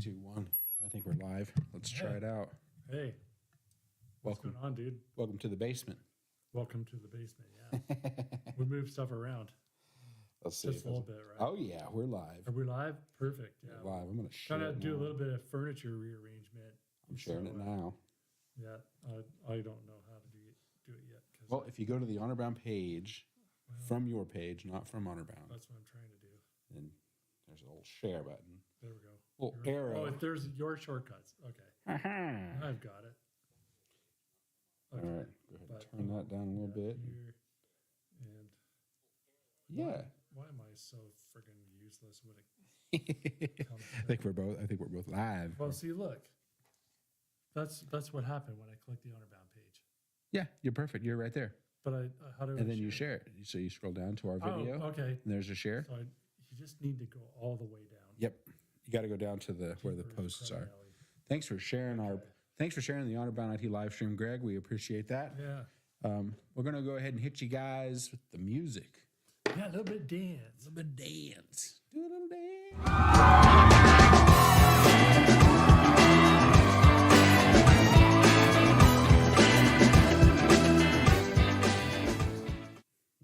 2, 1. I think we're live. Let's try it out. Hey, what's Welcome, going on, dude? welcome to the basement. Welcome to the basement. Yeah, we move stuff around Let's see. just a little bit, right? Oh yeah, we're live. Are we live? Perfect. Yeah, We're live. I'm gonna share trying to it do a now. little bit of furniture rearrangement. I'm sharing it now. Yeah, I don't know how to do it yet. Well, if you go to the Honor Bound page, from your page, not from Honor Bound, that's what I'm trying to do. then there's a little share button. There we go. Little arrow. Oh, there's your shortcuts. Okay, I've got it. Okay. All right, go ahead and turn that down a little bit. Here, and yeah. Why am I so friggin' useless when it comes to I think we're both live. Well, see, look. That's what happened when I clicked the Honor Bound page. Yeah, you're perfect. You're right there. But how do I And then share you share it. So you scroll down to our video. Oh, okay. And there's a share. So you just need to go all the way down. Yep. You got to go down to where the posts are. Thanks for sharing the Honor Bound IT live stream, Greg. We appreciate that. Yeah. We're gonna go ahead and hit you guys with the music. Yeah, a little bit dance. Do a little dance.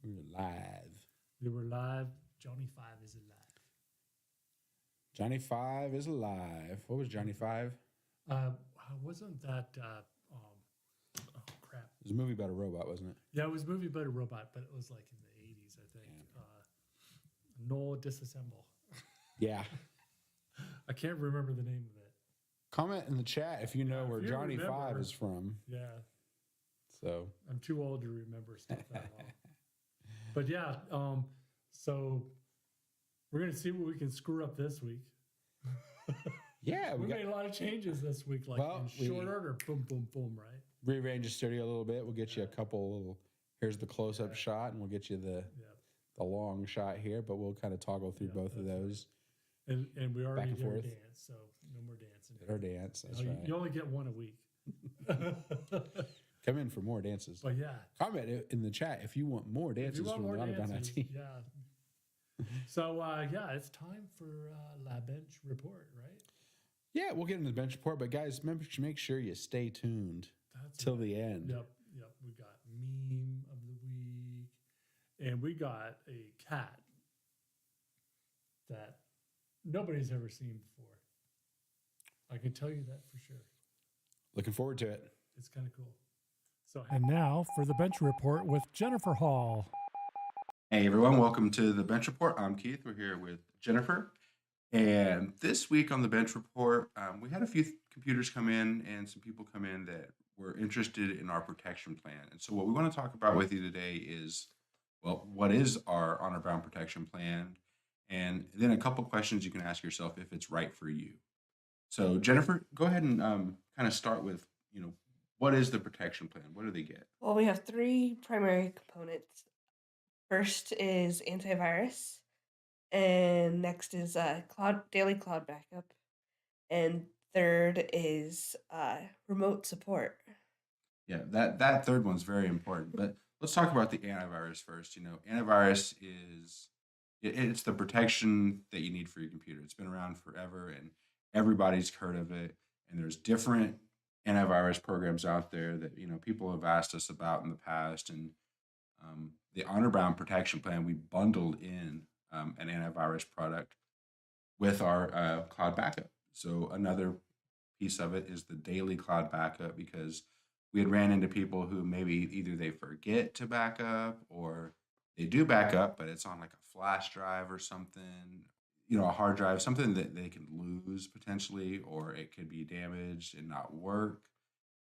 We're live. We were live. Johnny 5 is alive. Johnny 5 is alive. What was Johnny 5? Wasn't that oh crap. It was a movie about a robot, wasn't it? Yeah, it was a movie about a robot, but it was like in the 80s, I think. Null Disassemble. Yeah. I can't remember the name of it. Comment in the chat if you know where you Johnny remember. 5 is from. Yeah. So I'm too old to remember stuff that long. But yeah, so we're gonna see what we can screw up this week. yeah, we made a lot of changes this week, like in short order. Boom, boom, boom, right? Rearrange the studio a little bit. We'll get you a couple little. Here's the close-up shot, and we'll get you the long shot here. But we'll kind of toggle through both of those. Right. And we already and did our forth. dance, so no more dancing. Did our dance. That's right. You only get one a week. Come in for more dances. But yeah, comment in the chat if you want more dances from the Honor Bound IT. Yeah. So yeah, it's time for La Bench Report, right? Yeah, we'll get into the bench report, but guys, make sure you stay tuned till the end. Yep. We got meme of the week, and we got a cat that nobody's ever seen before. I can tell you that for sure. Looking forward to it. It's kind of cool. So, and now for the Bench Report with Jennifer Hall. Hey everyone, welcome to the Bench Report. I'm Keith. We're here with Jennifer. And this week on the Bench Report, we had a few computers come in and some people come in that were interested in our protection plan. And so what we want to talk about with you today is, well, what is our Honor Bound protection plan? And then a couple questions you can ask yourself if it's right for you. So Jennifer, go ahead and kind of start with, what is the protection plan? What do they get? Well, we have 3 primary components. First is antivirus, and next is daily cloud backup, and third is remote support. Yeah, that third one's very important. But let's talk about the antivirus first. Antivirus it's the protection that you need for your computer. It's been around forever, and everybody's heard of it. And there's different antivirus programs out there that people have asked us about in the past. And the Honor Bound protection plan, we bundled in an antivirus product with our cloud backup. So another piece of it is the daily cloud backup, because we had ran into people who maybe either they forget to back up or they do back up, but it's on like a flash drive or something, a hard drive, something that they can lose potentially, or it could be damaged and not work.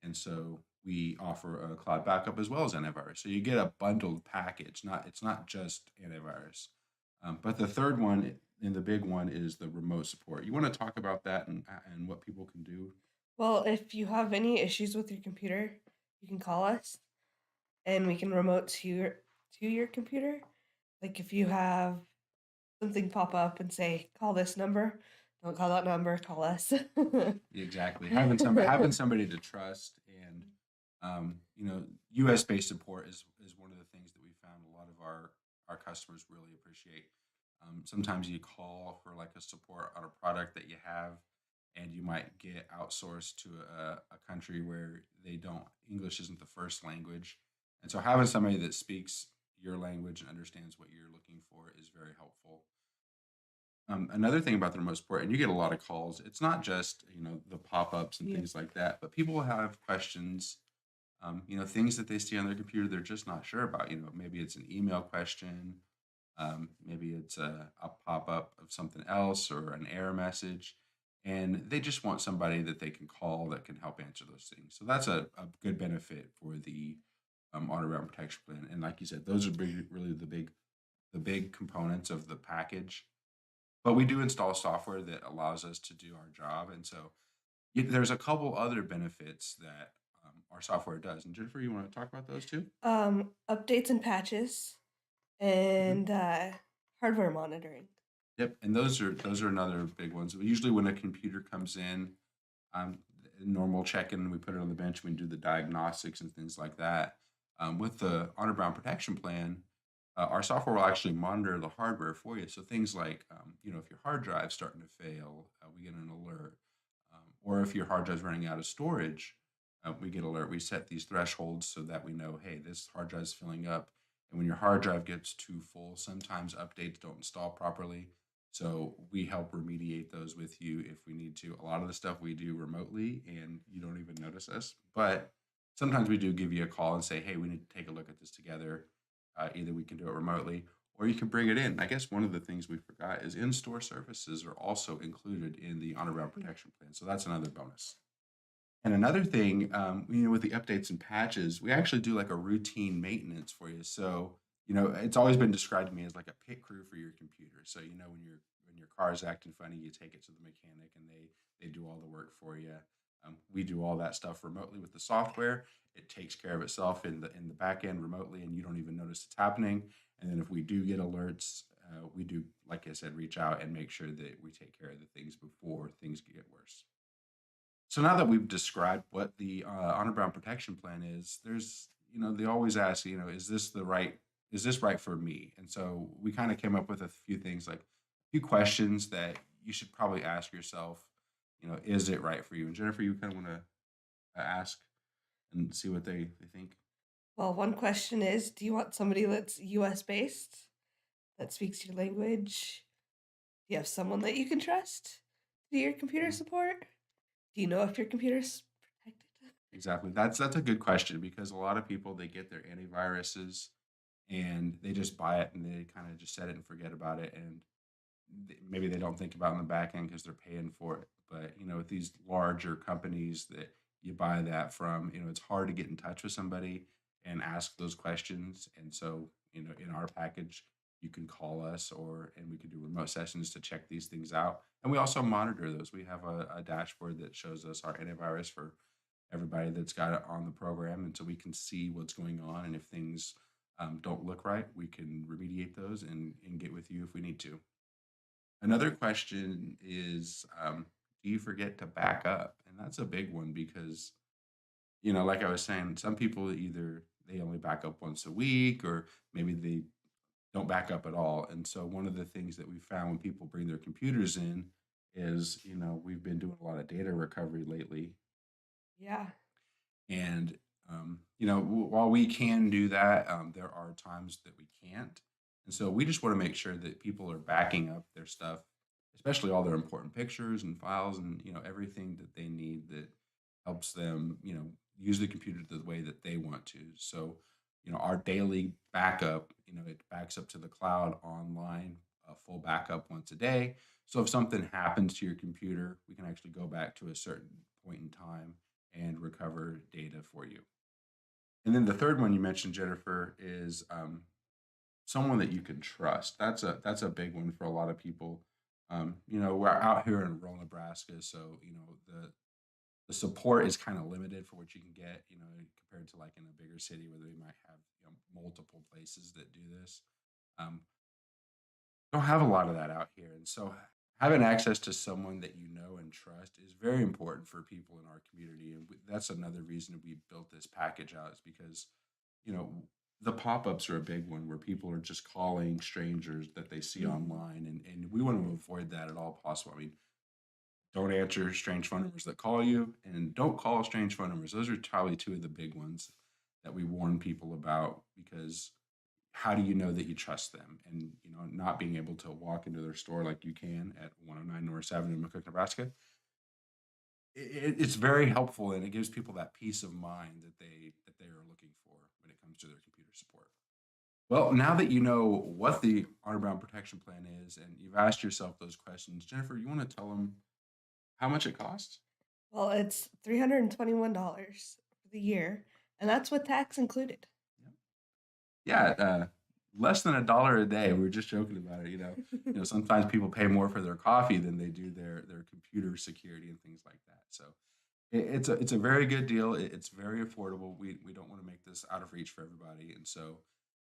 And so we offer a cloud backup as well as antivirus. So you get a bundled package. It's not just antivirus. But the third one and the big one is the remote support. You want to talk about that and what people can do? Well, if you have any issues with your computer, you can call us, and we can remote to your computer. Like if you have something pop up and say, call this number, don't call that number, call us. Exactly. Having somebody to trust, and US-based support is one of the things that we found a lot of our customers really appreciate. Sometimes you call for like a support on a product that you have, and you might get outsourced to a country where they don't English isn't the first language, and so having somebody that speaks your language and understands what you're looking for is very helpful. Another thing about the remote support, and you get a lot of calls. It's not just the pop-ups and Yeah. things like that, but people have questions. Things that they see on their computer they're just not sure about. Maybe it's an email question, maybe it's a pop-up of something else or an error message, and they just want somebody that they can call that can help answer those things. So that's a good benefit for the auto route protection plan. And like you said, those are really the big components of the package. But we do install software that allows us to do our job, and so there's a couple other benefits that our software does. And Jennifer, you want to talk about those too? Updates and patches Mhm. and hardware monitoring. Yep, and those are another big ones. Usually, when a computer comes in, um, normal check-in, we put it on the bench. We do the diagnostics and things like that. With the honor bound protection plan, our software will actually monitor the hardware for you. So things like, if your hard drive's starting to fail, we get an alert. Or if your hard drive's running out of storage, we get alert. We set these thresholds so that we know, hey, this hard drive's filling up. And when your hard drive gets too full, sometimes updates don't install properly. So we help remediate those with you if we need to. A lot of the stuff we do remotely and you don't even notice us. But sometimes we do give you a call and say, hey, we need to take a look at this together. Either we can do it remotely or you can bring it in. I guess one of the things we forgot is in-store services are also included in the honor route Mm. protection plan. So that's another bonus. And another thing, with the updates and patches, we actually do like a routine maintenance for you. So, it's always been described to me as like a pit crew for your computer. So, when your car is acting funny, you take it to the mechanic and they do all the work for you. We do all that stuff remotely with the software. It takes care of itself in the back end remotely, and you don't even notice it's happening. And then if we do get alerts, we do, like I said, reach out and make sure that we take care of the things before things get worse. So now that we've described what the honor bound protection plan is, they always ask, is this right for me? And so we kind of came up with a few things, like a few questions that you should probably ask yourself, is it right for you? And Jennifer, you kind of want to ask and see what they think. Well, one question is, do you want somebody that's US based that speaks your language? Do you have someone that you can trust to do your computer Mhm. support? Do you know if your computer's protected? Exactly. That's a good question because a lot of people they get their antiviruses and they just buy it and they kind of just set it and forget about it, and maybe they don't think about it in the back end because they're paying for it. But with these larger companies that you buy that from, it's hard to get in touch with somebody and ask those questions. And so, in our package, you can call us and we can do remote sessions to check these things out. And we also monitor those. We have a dashboard that shows us our antivirus for everybody that's got it on the program. And so we can see what's going on. And if things don't look right, we can remediate those and get with you if we need to. Another question is, do you forget to back up? And that's a big one because, like I was saying, some people either they only back up once a week or maybe they don't back up at all. And so one of the things that we found when people bring their computers in is, we've been doing a lot of data recovery lately. Yeah. And, while we can do that, there are times that we can't. And so we just want to make sure that people are backing up their stuff, especially all their important pictures and files and, everything that they need that helps them, use the computer the way that they want to. So, our daily backup, it backs up to the cloud online, a full backup once a day. So if something happens to your computer, we can actually go back to a certain point in time and recover data for you. And then the third one you mentioned, Jennifer, is someone that you can trust. That's a big one for a lot of people. We're out here in rural Nebraska, so the support is kind of limited for what you can get. Compared to like in a bigger city where they might have multiple places that do this. Um, don't have a lot of that out here. And so having access to someone that you know and trust is very important for people in our community. And that's another reason we built this package out is because, you know, the pop-ups are a big one where people are just calling strangers that they see Mhm. online and we want to avoid that at all possible. I mean, Don't answer strange phone numbers that call you, and don't call strange phone numbers. Those are probably two of the big ones that we warn people about, because how do you know that you trust them? And not being able to walk into their store like you can at 109 North Avenue in McCook, Nebraska, it's very helpful, and it gives people that peace of mind that they are looking for when it comes to their computer support. Well, now that you know what the Honor Bound Protection Plan is, and you've asked yourself those questions, Jennifer, you want to tell them how much it costs? Well, it's $321 for the year, and that's with tax included. Yeah, less than $1 a day. We were just joking about it. Sometimes people pay more for their coffee than they do their computer security and things like that. So it's a very good deal. It's very affordable. We don't want to make this out of reach for everybody. And so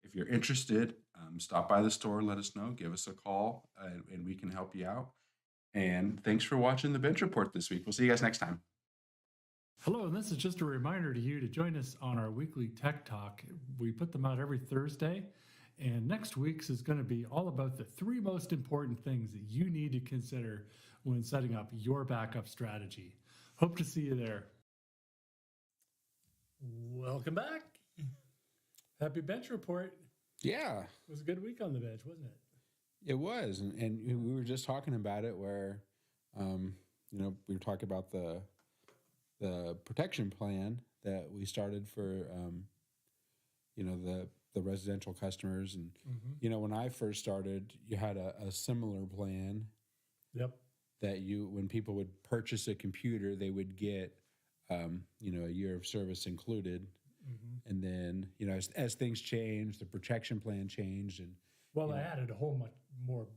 if you're interested, stop by the store, let us know, give us a call, and we can help you out. And thanks for watching the Bench Report this week. We'll see you guys next time. Hello, and this is just a reminder to you to join us on our weekly Tech Talk. We put them out every Thursday, and next week's is going to be all about the 3 most important things that you need to consider when setting up your backup strategy. Hope to see you there. Welcome back. Happy Bench Report. Yeah, It was a good week on the bench, wasn't it? it was. And we were just talking about it where, we were talking about the protection plan that we started for, the residential customers. And, when I first started, you had a similar plan Yep. that when people would purchase a computer, they would get, a year of service included. And then, as things changed, the protection plan changed. And Well, I added a whole much more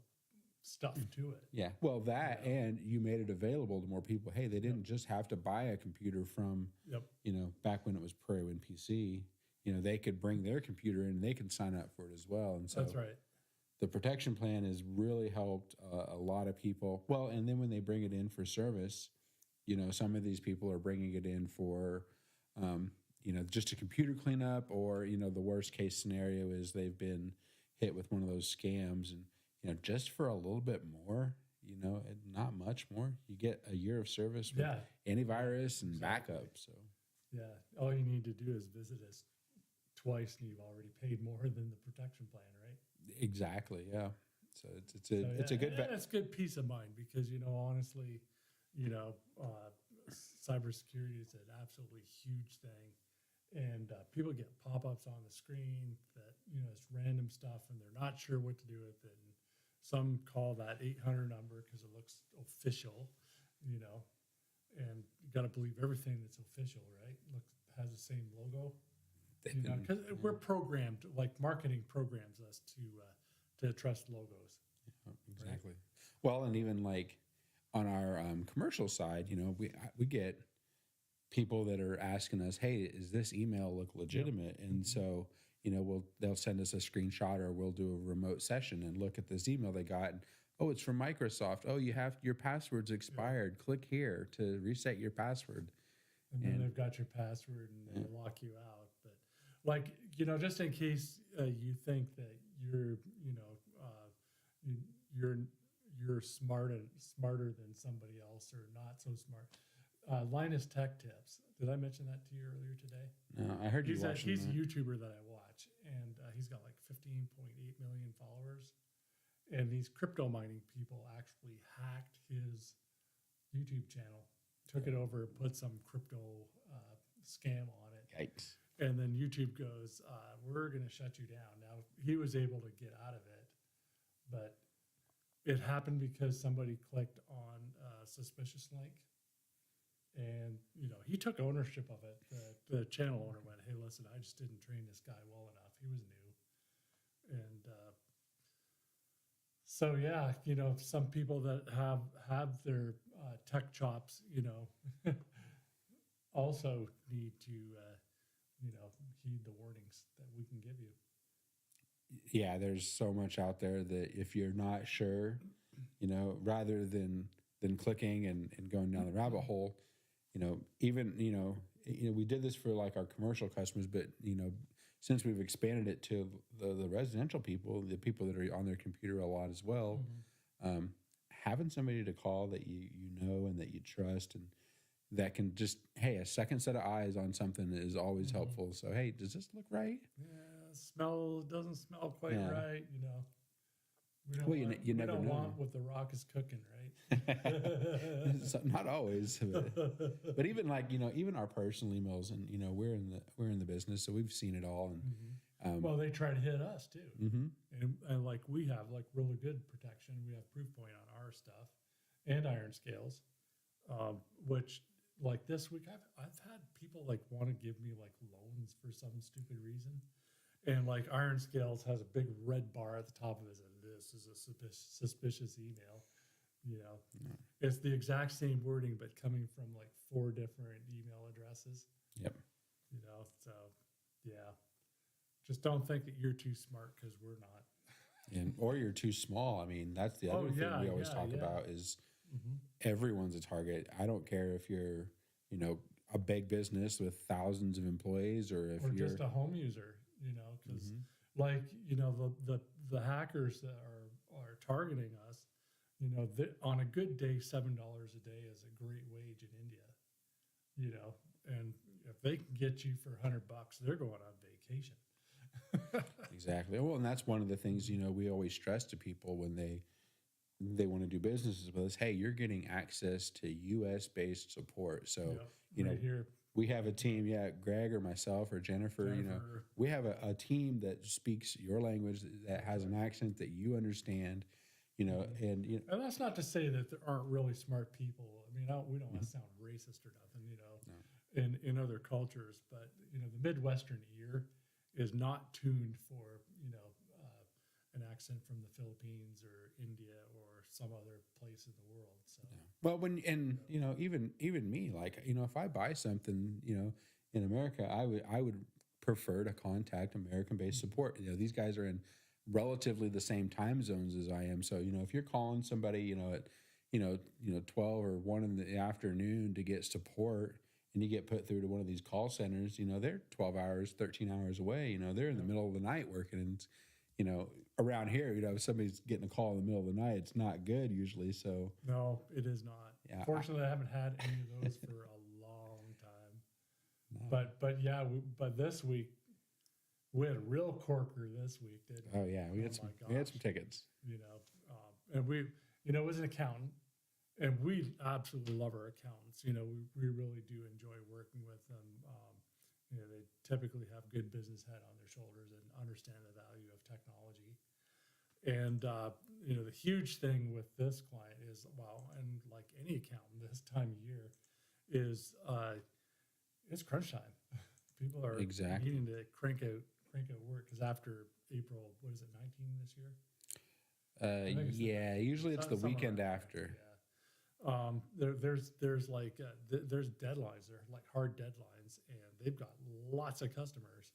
stuff to it. yeah, well, and you made it available to more people. Hey, they didn't just have to buy a computer from, Yep. back when it was Prairie Wind PC. They could bring their computer in and they could sign up for it as well. And so That's right. the protection plan has really helped a lot of people. Well, and then when they bring it in for service, some of these people are bringing it in for, just a computer cleanup, or, the worst case scenario is they've been hit with one of those scams, and, just for a little bit more, and not much more, you get a year of service with Yeah. antivirus and Exactly. backup. So Yeah. All you need to do is visit us twice and you've already paid more than the protection plan, right? exactly, yeah. So it's So, a good and it's good peace of mind because, honestly, cybersecurity is an absolutely huge thing. And people get pop-ups on the screen that, it's random stuff and they're not sure what to do with it. And some call that 800 number because it looks official, and you got to believe everything that's official, right? Has the same logo. Because we're programmed, like marketing programs us to trust logos. Exactly. Well, and even like on our commercial side, we get people that are asking us, "Hey, does this email look legitimate?" And so, they'll send us a screenshot, or we'll do a remote session and look at this email they got. And, oh, it's from Microsoft. Oh, your password's expired. Click here to reset your password. And then they've got your password and they'll lock you out. But just in case you think that you're smarter than somebody else or not so smart. Linus Tech Tips. Did I mention that to you earlier today? No, I heard you He's watching a that. YouTuber that I watch, and he's got like 15.8 million followers. And these crypto mining people actually hacked his YouTube channel, took it over, put some crypto scam on it. Yikes. And then YouTube goes, we're going to shut you down. Now, he was able to get out of it, but it happened because somebody clicked on a suspicious link. And, he took ownership of it. The channel owner went, hey, listen, I just didn't train this guy well enough. He was new. And so, yeah, some people that have their tech chops, also need to, heed the warnings that we can give you. Yeah, there's so much out there that if you're not sure, rather than clicking and going down the rabbit hole, even, we did this for like our commercial customers, but, since we've expanded it to the residential people, the people that are on their computer a lot as well, having somebody to call that you know and that you trust and that can just, hey, a second set of eyes on something is always Mhm. helpful. So hey, does this look right? Yeah, smell doesn't smell quite Yeah. right, you know. We don't Well, you want, you we never don't know. want what the rock is cooking, right? So, not always, but even like, even our personal emails, and we're in the business, so we've seen it all. And Mhm. Well, they try to hit us too. mhm. And like we have like really good protection. We have Proofpoint on our stuff and Iron Scales, which like this week I've had people like want to give me like loans for some stupid reason. And like Iron Scales has a big red bar at the top of it that this is a suspicious email. You know, No. it's the exact same wording, but coming from like 4 different email addresses. Yep. You know, so yeah, just don't think that you're too smart because we're not. Or you're too small. I mean, that's the other thing yeah, we always yeah, talk yeah. about is Mhm. everyone's a target. I don't care if you're, a big business with thousands of employees, or if Or you're just a home user, you know, because Mhm. like the hackers that are targeting us, you know, on a good day, $7 a day is a great wage in India, you know, and if they can get you for $100, they're going on vacation. Exactly. Well, and that's one of the things, we always stress to people when they want to do businesses with us. Hey, you're getting access to US based support. So, Yeah, right here, we have a team, yeah, Greg or myself or Jennifer, Jennifer. we have a team that speaks your language, that has an accent that you understand, and And that's not to say that there aren't really smart people. I mean, we don't want to sound racist or nothing, you know, in other cultures, but you know, the Midwestern ear is not tuned for, you know, an accent from the Philippines or India or some other place in the world. So well, even me, like, if I buy something, in America, I would prefer to contact American based support. These guys are in relatively the same time zones as I am. So, if you're calling somebody, at 12 or 1 in the afternoon to get support, and you get put through to one of these call centers, they're 12 hours, 13 hours away, they're in the middle of the night working. And around here, if somebody's getting a call in the middle of the night, it's not good usually. So no, it is not. Yeah, Fortunately, I haven't had any of those for a long time. no. But yeah, but this week we had a real corker this week, didn't we? Oh yeah, we had Oh some my we had some gosh. tickets. You know, and we, you know, as an accountant, and we absolutely love our accountants. You know, we really do enjoy working with them. You know, they typically have good business head on their shoulders and understand the value of technology. And you know, the huge thing with this client is, well, and like any accountant this time of year, is it's crunch time. People are Exactly. needing to crank out work because after April, what is it, 19 this year? think it's the Yeah, usually it's the Somewhere weekend around there, after. Yeah. There's like there's deadlines. They're like hard deadlines, and they've got lots of customers,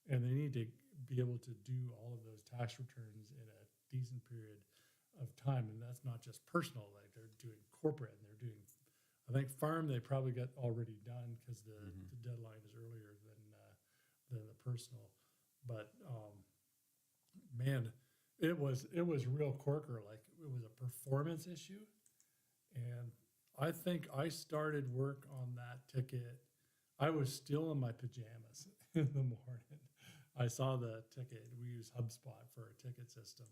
and they need to be able to do all of those tax returns in a decent period of time. And that's not just personal; like they're doing corporate, and they're doing. I think farm they probably got already done because the deadline is earlier than the personal. But man, it was real corker. Like it was a performance issue. And I think I started work on that ticket. I was still in my pajamas in the morning. I saw the ticket. We use HubSpot for our ticket system.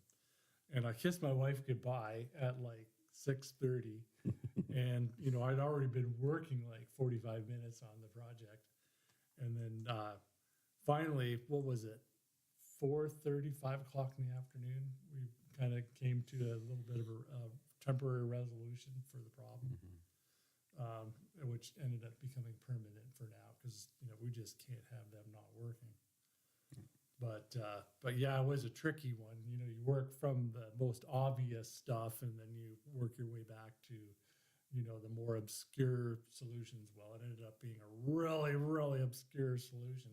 And I kissed my wife goodbye at like 6:30. And, you know, I'd already been working like 45 minutes on the project. And then finally, what was it? 4:30, 5 o'clock in the afternoon, we kind of came to a little bit of a temporary resolution for the problem, which ended up becoming permanent for now because you know we just can't have them not working. But yeah, it was a tricky one. You know, you work from the most obvious stuff, and then you work your way back to, you know, the more obscure solutions. Well, it ended up being a really, really obscure solution,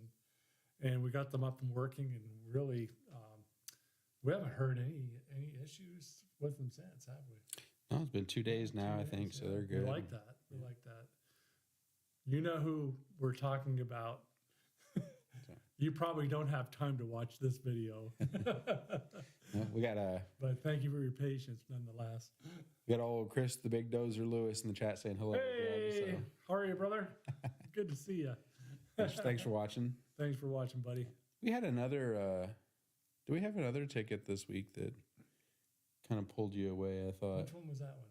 and we got them up and working, and really. We haven't heard any issues with them since, have we? No, it's been 2 days now, 2 I think, days, so yeah. they're good. We like that. We like that. You know who we're talking about. You probably don't have time to watch this video. We got But thank you for your patience nonetheless. old Chris, the Big Dozer Lewis, in the chat saying hello. Hey, Greg, how are you, brother? Good to see you. so thanks for watching. Thanks for watching, buddy. We had another. Do we have another ticket this week that kind of pulled you away? I thought. Which one was that one?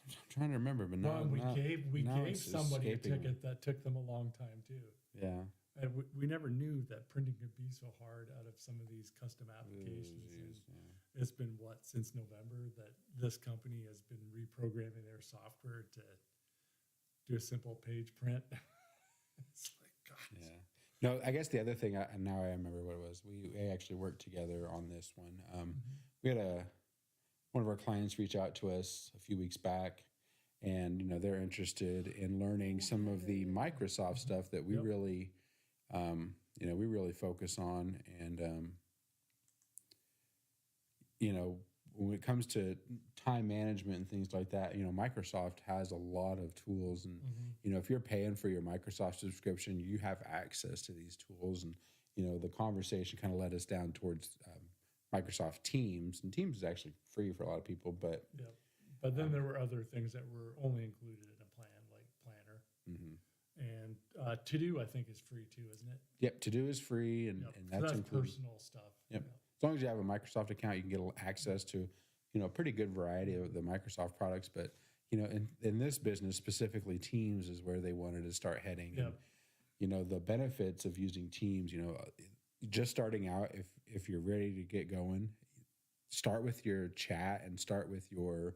I'm trying to remember, but now we now- gave now gave it's somebody a escaping me. ticket that took them a long time too. Yeah. And we never knew that printing could be so hard out of some of these custom applications. Jeez, And yeah. it's been since November that this company has been reprogramming their software to do a simple page print. It's like, God. Yeah. No, I guess the other thing, now I remember what it was. We actually worked together on this one. We had one of our clients reach out to us a few weeks back, and they're interested in learning some of the Microsoft stuff that we Yep. really, we really focus on. And when it comes to time management and things like that, Microsoft has a lot of tools, and if you're paying for your Microsoft subscription, you have access to these tools. And the conversation kind of led us down towards Microsoft Teams, and Teams is actually free for a lot of people, but Yeah. But then there were other things that were only included in a plan, like Planner. And To Do, I think, is free too, isn't it? yep, To Do is free, and, Yep. and So that's included. personal stuff. Yep. Yeah. As long as you have a Microsoft account, you can get access to, a pretty good variety of the Microsoft products. But, in this business, specifically Teams is where they wanted to start heading. Yep. And, the benefits of using Teams, just starting out, if you're ready to get going, start with your chat and start with your,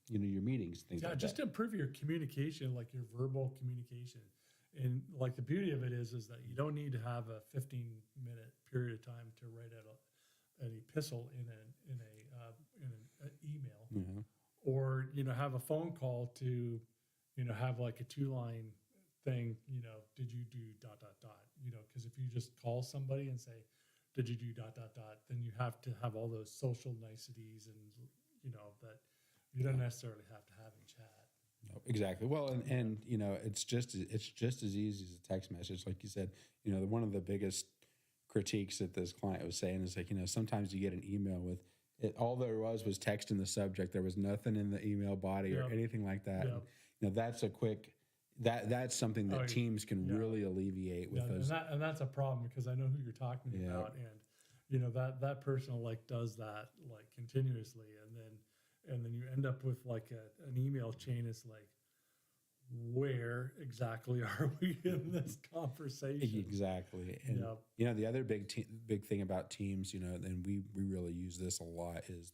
your meetings, things Yeah, like just that. to improve your communication, like your verbal communication. And like the beauty of it is that you don't need to have a 15-minute period of time to write out an epistle in an email, Mhm. or have a phone call to have like a 2-line thing. Did you do ... Because if you just call somebody and say, did you do ... then you have to have all those social niceties and that you don't necessarily have to have in chat. No, exactly. Well, and it's just as easy as a text message, like you said. One of the biggest critiques that this client was saying is like, sometimes you get an email with it, all there was text in the subject. There was nothing in the email body or Yep. anything like that. Yep. And, that's a quick that's something that Oh, Teams can yeah. really alleviate with Yeah, those. and that's a problem because I know who you're talking Yeah. about, and that person does that continuously, and then you end up with an email chain. It's like, where exactly are we in this conversation? Exactly. And Yep. the other big thing about Teams, and we really use this a lot, is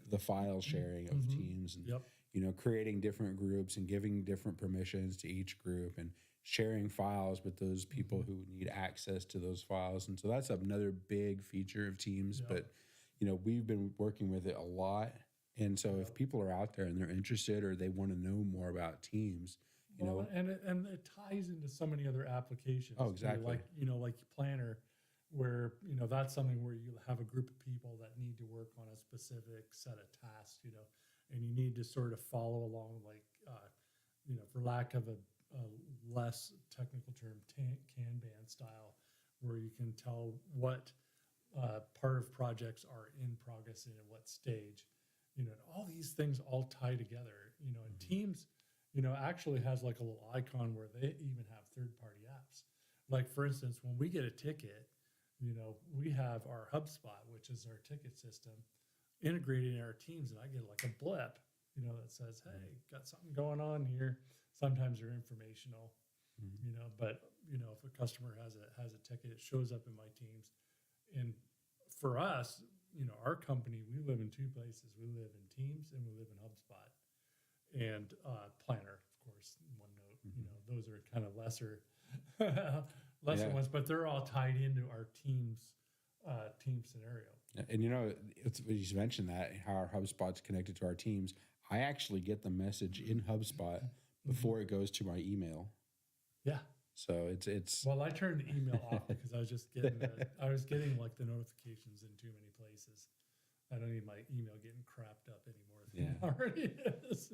the file sharing of Teams, and Yep. creating different groups and giving different permissions to each group and sharing files with those people who need access to those files. And so that's another big feature of Teams. Yep. But we've been working with it a lot. And so if people are out there and they're interested or they want to know more about Teams, and it ties into so many other applications. Oh, too, exactly. like Planner, where that's something where you have a group of people that need to work on a specific set of tasks, and you need to sort of follow along, for lack of a less technical term, Kanban style, where you can tell what part of projects are in progress and at what stage. And all these things all tie together. And Teams, actually has like a little icon where they even have third-party apps. Like for instance, when we get a ticket, we have our HubSpot, which is our ticket system, integrated in our Teams, and I get like a blip, that says, "Hey, got something going on here." Sometimes they're informational, but if a customer has a ticket, it shows up in my Teams. And for us, our company, we live in two places. We live in Teams and we live in HubSpot, and Planner, of course. OneNote, those are kind of lesser Yeah. ones, but they're all tied into our Teams team scenario. And it's when you mentioned that, how our HubSpot's connected to our Teams. I actually get the message in HubSpot before it goes to my email. Yeah. So it's Well, I turned the email off because I was just getting I was getting like the notifications in too many places. I don't need my email getting crapped up anymore. than Yeah. it already is.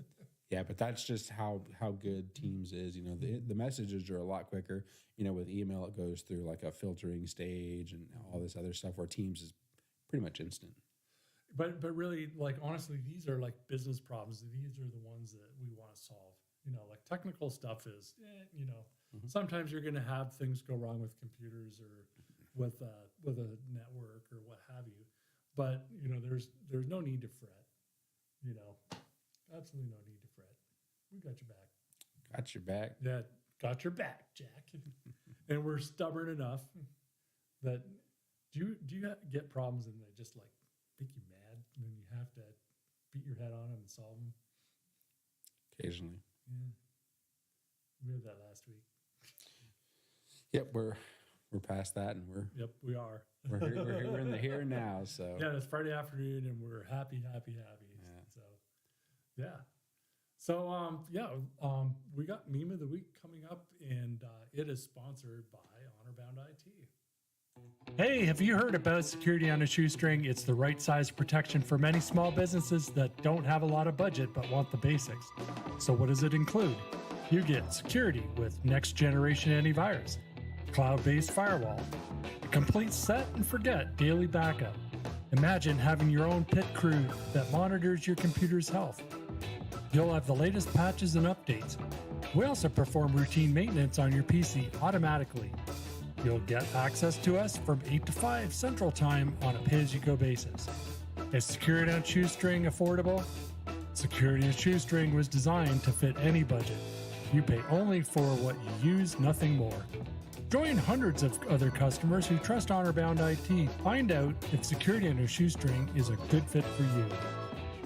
Yeah, but that's just how good Teams is. You know, the messages are a lot quicker. You know, with email, it goes through like a filtering stage and all this other stuff, where Teams is pretty much instant. But really, like, honestly, these are like business problems. These are the ones that we want to solve. You know, like technical stuff is, you know, sometimes you're going to have things go wrong with computers or with a network or what have you. But you know, there's no need to fret. You know, absolutely no need to fret. We got your back. Got your back. Yeah, got your back, Jack. And we're stubborn enough that do you get problems and they just like make you mad, and then you have to beat your head on them and solve them? Occasionally. Yeah, we had that last week. Yep, we're past that, and we're Yep, we are. we're in the here and now. So Yeah, it's Friday afternoon, and we're happy. Yeah. So, yeah. So, we got Meme of the Week coming up, and it is sponsored by Honorbound IT. Hey, have you heard about Security on a Shoestring? It's the right size protection for many small businesses that don't have a lot of budget but want the basics. So, what does it include? You get security with next generation antivirus, cloud-based firewall, a complete set and forget daily backup. Imagine having your own pit crew that monitors your computer's health. You'll have the latest patches and updates. We also perform routine maintenance on your PC automatically. You'll get access to us from 8 to 5 Central Time on a pay-as-you-go basis. Is Security on Shoestring affordable? Security on Shoestring was designed to fit any budget. You pay only for what you use, nothing more. Join hundreds of other customers who trust Honorbound IT. Find out if Security on a Shoestring is a good fit for you.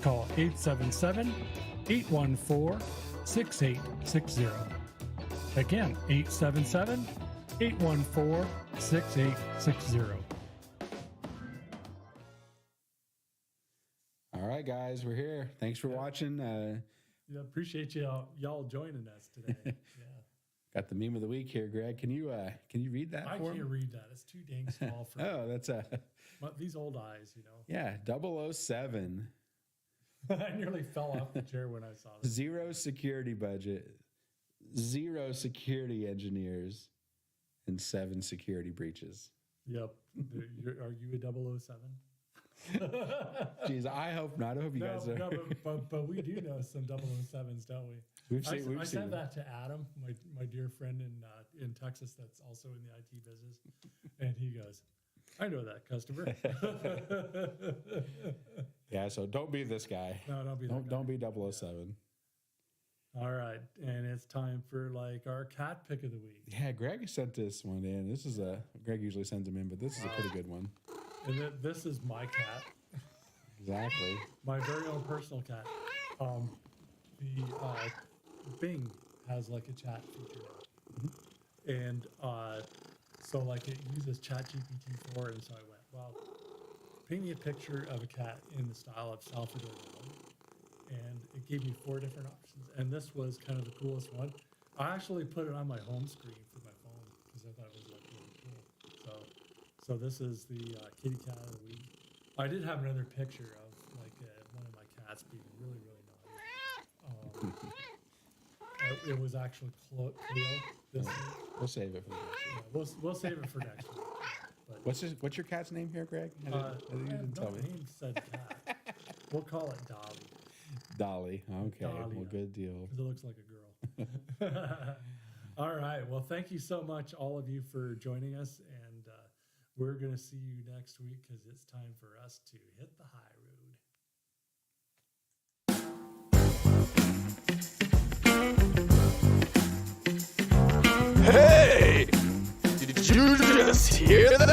Call 877-814-6860. Again, 877-814-6860. all right, guys, we're here. Thanks for watching. Yeah, appreciate y'all joining us today. Yeah. Got the meme of the week here, Greg. Can you read that I for can't me? read that. It's too dang small for Oh, that's these old eyes, you know. yeah, 007. I nearly fell off the chair when I saw this. 0 security budget, 0 security engineers, and 7 security breaches. Yep. Are you a 007? Jeez, I hope not. I hope you guys are. No, but we do know some 007s, don't we? We've I seen sent them. that to Adam, my dear friend in Texas that's also in the IT business. And he goes, I know that customer. Yeah, so don't be this guy. No, don't be that guy. Don't be 007. All right. And it's time for like our cat pick of the week. Yeah, Greg sent this one in. This is Greg usually sends them in, but this is a pretty good one. And this is my cat. Exactly. My very own personal cat. The Bing has like a chat feature now. And so like it uses ChatGPT-4, and so I went, well, paint me a picture of a cat in the style of Salvador Dali. And it gave me 4 different options. And this was kind of the coolest one. I actually put it on my home screen for my phone because I thought it was like really cool. So this is the kitty cat of the week. I did have another picture of like one of my cats being really, really naughty. It was actually Cleo. We'll save it for the next Yeah, one. we'll save it for next week. But, What's your cat's name here, Greg? You didn't tell me. name said cat. We'll call it Dolly Dolly. Okay. Dahlia. Well, good deal. because it looks like a girl. All right. Well, thank you so much, all of you, for joining us, and we're gonna see you next week because it's time for us to hit the high road. Hey! Did you just hear that?